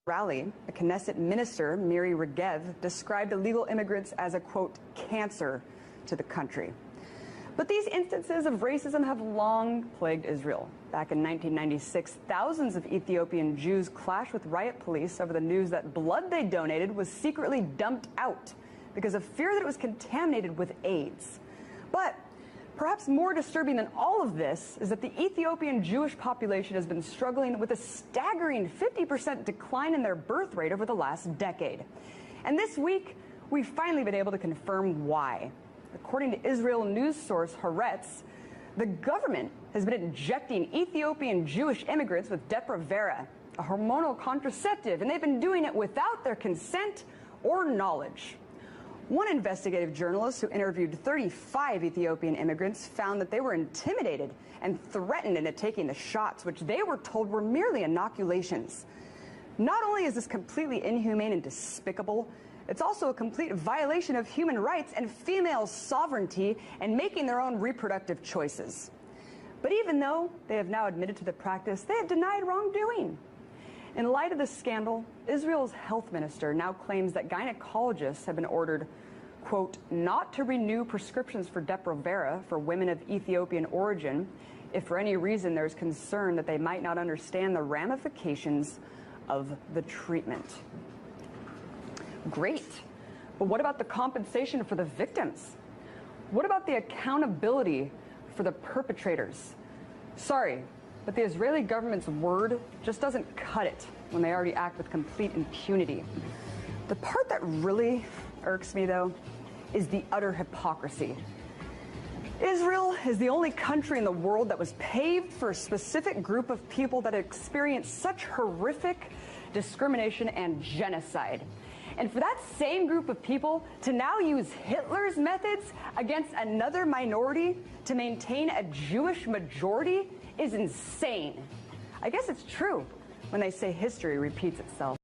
rally, a Knesset minister, Miri Regev, described illegal immigrants as a, quote, cancer to the country. But these instances of racism have long plagued Israel. Back in 1996, thousands of Ethiopian Jews clashed with riot police over the news that blood they donated was secretly dumped out because of fear that it was contaminated with AIDS. But perhaps more disturbing than all of this is that the Ethiopian Jewish population has been struggling with a staggering 50% decline in their birth rate over the last decade. And this week, we've finally been able to confirm why. According to Israel news source Haaretz, the government has been injecting Ethiopian Jewish immigrants with Depo-Provera, a hormonal contraceptive, and they've been doing it without their consent or knowledge. One investigative journalist who interviewed 35 Ethiopian immigrants found that they were intimidated and threatened into taking the shots, which they were told were merely inoculations. Not only is this completely inhumane and despicable, it's also a complete violation of human rights and female sovereignty and making their own reproductive choices. But even though they have now admitted to the practice, they have denied wrongdoing. In light of this scandal, Israel's health minister now claims that gynecologists have been ordered, quote, not to renew prescriptions for Depo-Provera for women of Ethiopian origin if for any reason there's concern that they might not understand the ramifications of the treatment. Great, but what about the compensation for the victims? What about the accountability for the perpetrators? Sorry, but the Israeli government's word just doesn't cut it when they already act with complete impunity. The part that really irks me, though, is the utter hypocrisy. Israel is the only country in the world that was paved for a specific group of people that experienced such horrific discrimination and genocide. And for that same group of people to now use Hitler's methods against another minority to maintain a Jewish majority is insane. I guess it's true when they say history repeats itself.